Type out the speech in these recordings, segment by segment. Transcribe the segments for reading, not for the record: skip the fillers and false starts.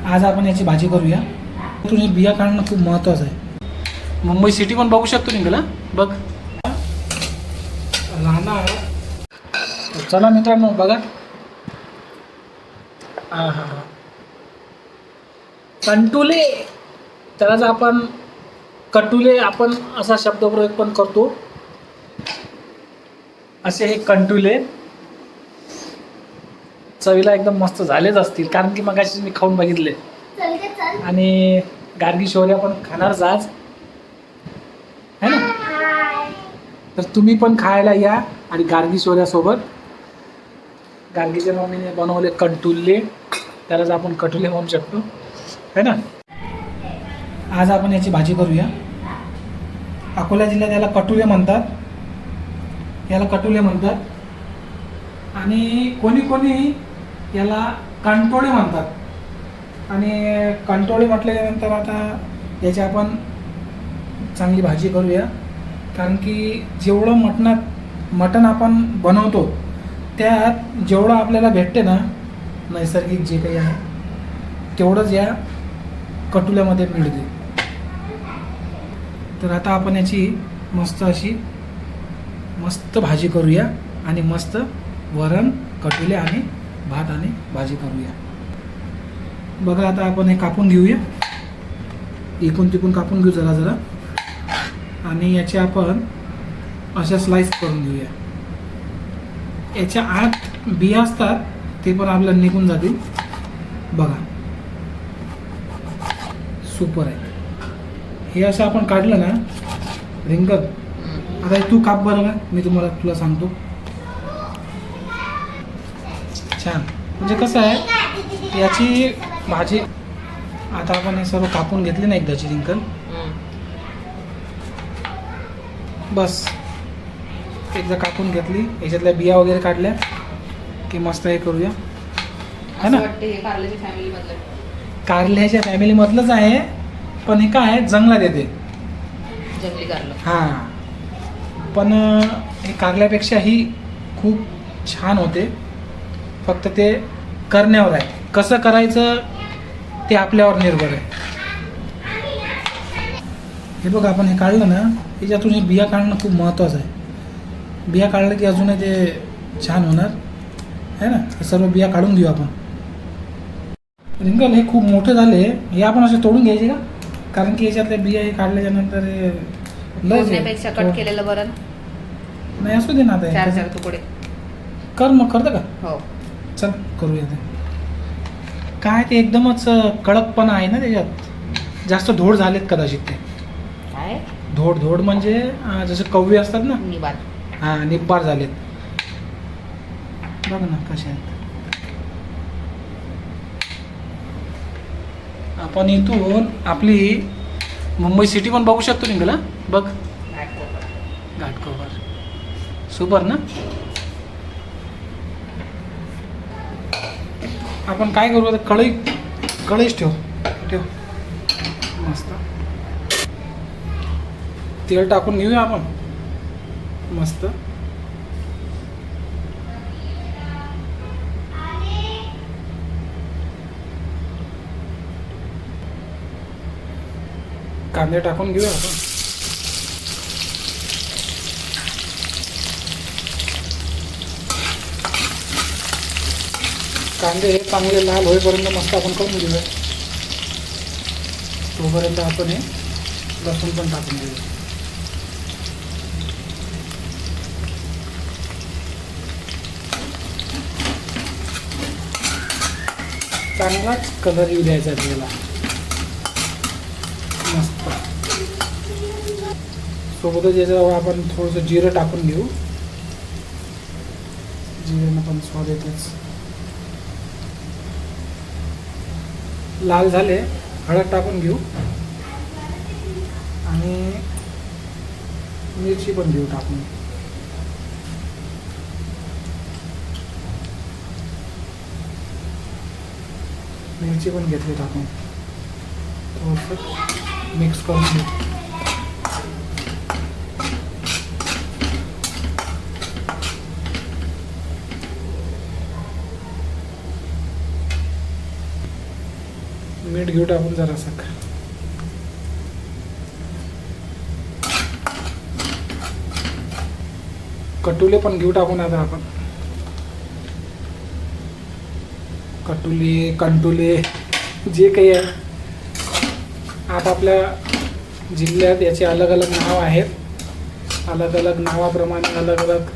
आज आपण याची भाजी करूया. तुझी बिया काढणं खूप महत्त्वाचं आहे. मुंबई सिटी पण बघू शकतो निघाला बघ राहणार. चला मित्रांनो बघा. हा हा हा कंटुले, त्यालाच आपण कटुले आपण असा शब्दप्रयोग पण करतो. असे हे कंटुले चवीला एकदम मस्त झालेच असतील, कारण की मगाशी मी खाऊन बघितले. आणि गार्गी शौर्य पण खाणारच आज है ना. तर तुम्ही पण खायला या आणि गार्गी शौर्यासोबत. गार्गीच्या मम्मीने बनवले कंटुले, त्यालाच आपण कटुले म्हणू शकतो है ना. आज आपण याची भाजी करूया. अकोला जिल्ह्यात याला कटुले म्हणतात, याला कटुले म्हणतात. आणि कोणी कोणी याला कंटोळे म्हणतात. आणि कंटोळे म्हटल्यानंतर आता याची आपण चांगली भाजी करूया. कारण की जेवढं मटण आपण बनवतो त्यात जेवढं आपल्याला भेटते ना नैसर्गिक जे काही आहे तेवढंच या कटुल्यामध्ये मिळते. तर आता आपण याची मस्त भाजी करूया आणि मस्त वरण कटुले आणि भात आणि भाजी करूया. बघा आता आपण हे कापून घेऊया, इकून तिकून कापून घेऊ जरा जरा. आणि याचे आपण अशा स्लाइस करून घेऊया. याच्या आत बिया असतात ते पण आपल्याला निघून जातील. बघा सुपर आहे हे. असं आपण काढलं ना रिंगत. आता तू काप बरं का, मी तुला सांगतो. छान. म्हणजे कसं आहे याची भाजी. आता आपण हे सर्व कापून घेतले ना एकदाची रिंकल. बस एकदा कापून घेतली, याच्यातल्या बिया वगैरे काढल्या की मस्त हे करूया है ना. कारल्याच्या फॅमिलीमधलंच आहे, पण हे काय जंगलात येते जंगली कारलं. हां पण हे कारल्यापेक्षा ही खूप छान होते. फक्त ते करण्यावर आहे, कसं करायचं ते आपल्यावर निर्भर आहे. हे बघ आपण हे काढलं ना, याच्यातून हे बिया काढणं खूप महत्त्वाचं आहे. बिया काढलं की अजूनही ते छान होणार है ना. हे सर्व बिया काढून घेऊ आपण. रिंकल हे खूप मोठे झाले, हे आपण असे तोडून घ्यायचे का? कारण की याच्यातल्या बिया हे काढल्याच्या नंतर हे तोडण्यापेक्षा कट केलेलं बरं नाही. असू दे ना आता. 4-4 तुकडे कर मग. करतं का? हो चल करूया ते. काय ते एकदमच कडकपणा आहे ना त्याच्यात, जास्त धोड झालेत कदाचित ते. काय धोड म्हणजे जसं कव्वे असतात ना, निबार. हां निब्बार झालेत. बघ ना कसे आहेत. आपण इथून आपली मुंबई सिटी पण बघू शकतो निघाला बघ. घाटकोपर सुपर ना. आपण काय करू आता, कढईच ठेव मस्त. तेल टाकून घेऊया आपण मस्त. कांदे टाकून घेऊया आपण. कांदे चांगले लाल होईपर्यंत मस्त आपण करून घेऊया. तोपर्यंत आपण हे लसूण पण टाकून घेऊया. चांगलाच कलर येऊ द्यायचा त्याला मस्त. सोबतच याच्यावर आपण थोडंसं जिरं टाकून घेऊ. जिऱ्यानं पण स्वाद येतोच. लाल झाले, हळद टाकून घेऊ आणि मिरची पण घेऊ टाकून. मिरची पण घेतली टाकून. थोडंसं मिक्स करून घेऊ. मीठ घेऊ टाकून जरासं. कटुले पण घेऊ टाकून आता आपण. कटुले कंटुले जे काही आहे आपापल्या जिल्ह्यात याचे अलग अलग नाव आहेत. अलग अलग नावाप्रमाणे अलग अलग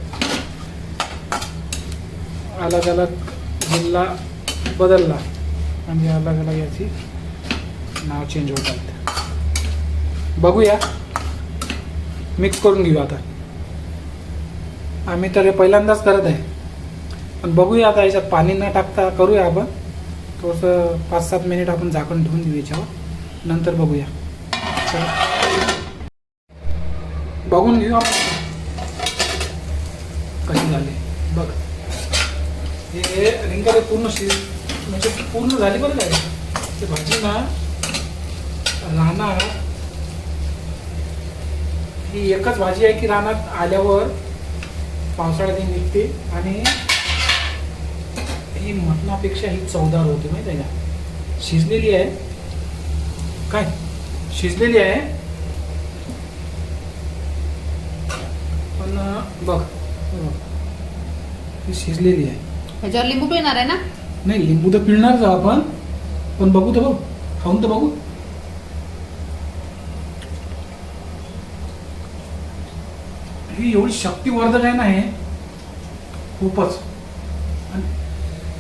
जिल्हा बदलला म्हणजे अलग अलग याची नाव चेंज होतात. बघूया, मिक्स करून घेऊ आता. आम्ही तर हे पहिल्यांदाच करत आहे, पण बघूया आता. याच्यात पाणी न टाकता करूया आपण. थोडंसं 5-7 मिनिट आपण झाकण ठेवून देऊ याच्यावर, नंतर बघूया. बघून घेऊ आपण कशी झाली. बघ हे रिंगाले पूर्ण म्हणजे पूर्ण झाली बरं काय. ते भाजी ना रानात ही एकच भाजी आहे की रानात आल्यावर पावसाळ्यात निघते आणि ही मटणापेक्षा ही चवदार होते माहिती आहे का. शिजलेली आहे काय, शिजलेली आहे पण बघ ही शिजलेली आहे. ह्याच्यावर लिंबू पिळणार आहे ना. नाही लिंबू तर पिळणारच आपण, पण बघू तर बघ, खाऊन तर बघू. ही एवढी शक्तिवर्धक आहे ना हे, खूपच.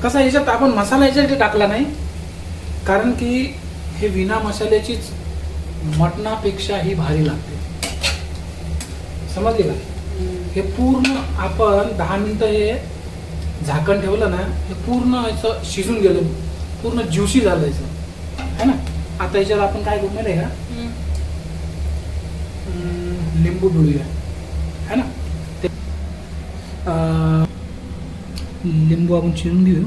कसा याच्यात आपण मसाला याच्यासाठी टाकला नाही, कारण की हे विना मसाल्याचीच मटणापेक्षा ही भारी लागते. समजले का. हे पूर्ण आपण 10 मिनिटं हे झाकण ठेवलं ना, हे पूर्ण याचं शिजून गेलं, पूर्ण ज्युसी झालं याचं है ना. आता याच्यात आपण काय करू माहिती आहे का, लिंबू पिळूया है ना. ते लिंबू आपण चिरून घेऊ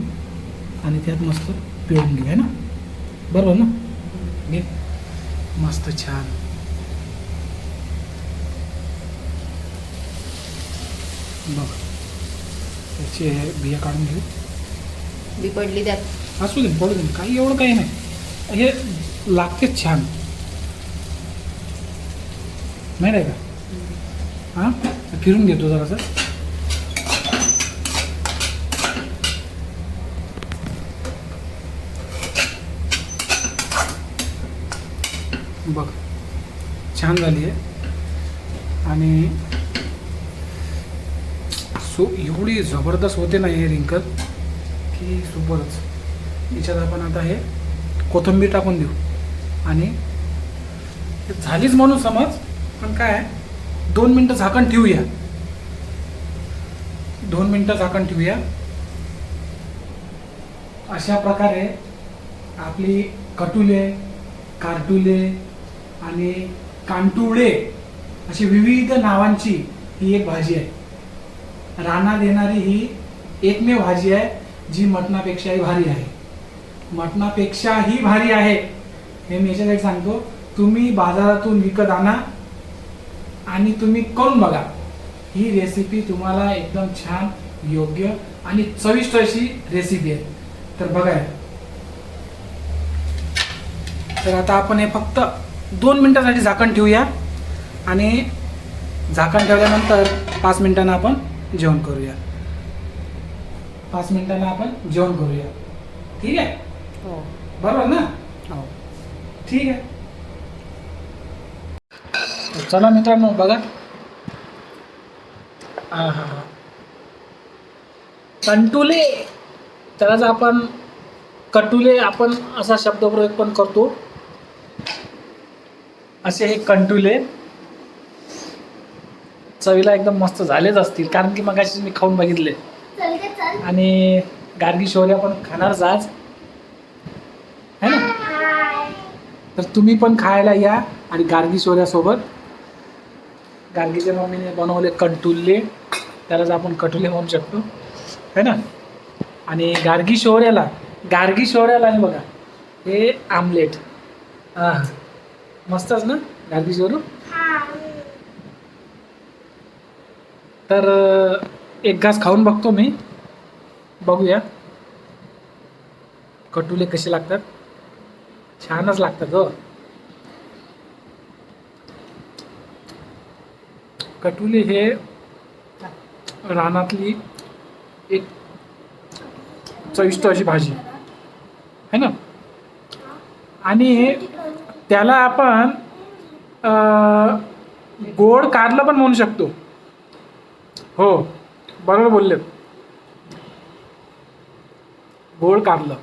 आणि त्यात मस्त पिळून घेऊ है ना. बरोबर ना. घे मस्त छान. बघ त्याची बिया काढून घेऊ. बी पडली त्यात. असू दे, पडू दे, काही एवढं काही नाही. हे लागतेच छान माहिती आहे का. हां फिरून घेतो जरासं. बघ छान झाली आहे आणि एवढी जबरदस्त होते ना हे रिंकल की सुपरच. याच्यात आपण आता हे कोथिंबीर टाकून देऊ आणि झालीच म्हणून समज. पण काय 2 मिनटं झाकण ठेवूया. 2 मिनटं झाकण ठेवूया. अशा प्रकारे आपली कटुले, कारटुले आणि कांटुळे अशी विविध नावांची ही एक भाजी आहे. रानात येणारी ही एकमेव भाजी आहे जी मटणापेक्षाही भारी आहे. मटणापेक्षाही भारी आहे हे मी याच्यासाठी सांगतो. तुम्ही बाजारातून विकत आणा आणि तुम्ही करून बघा. ही रेसिपी तुम्हाला एकदम छान, योग्य आणि चविष्ट अशी रेसिपी आहे. तर बघा, तर आता आपण हे फक्त 2 मिनिटासाठी झाकण ठेवूया आणि झाकण ठेवल्यानंतर 5 मिनिटांना आपण जेवण करूया. 5 मिनिटांना आपण जेवण करूया. ठीक आहे. हो बरोबर ना. हो ठीक आहे. चला मित्रांनो बघा. हा कंटुले, त्यालाच आपण कटुले आपण असा शब्दप्रयोग पण करतो. असे हे कंटुले चवीला एकदम मस्त झालेच असतील, कारण की मगाशी मी खाऊन बघितले. आणि गार्गी शौर्य पण खाणारच आज है ना. तर तुम्ही पण खायला या आणि गार्गी शौर्यासोबत. गार्गीच्या मम्मीने बनवले कंटुले, त्यालाच आपण कटुले म्हणू शकतो है ना. आणि गार्गी शौर्याला हे बघा हे आमलेट. मस्तच ना गार्गी शौर्य. तर एक घास खाऊन बघतो मी, बघूया कटुले कसे लागतात. छानच लागतात हो. कटुले हे रानातली एक चविष्ट अशी भाजी है ना. आणि त्याला आपण गोड कारलं पण म्हणू शकतो. हो बरोबर बोलले, गोड कारलं.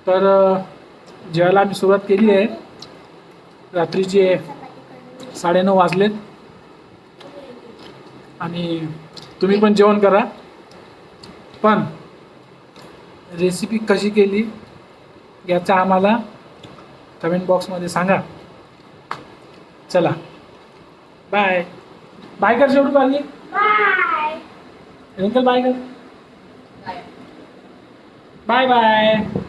तर जेवायला आम्ही सुरुवात केली आहे. रात्रीचे 9:30 वाजलेत आणि तुम्ही पण जेवण करा. पण रेसिपी कशी केली याचा आम्हाला कमेंट बॉक्समध्ये सांगा. चला बाय बाय कर शेवटी पाहिजे. बाय अंकल, बाय कर. Bye bye.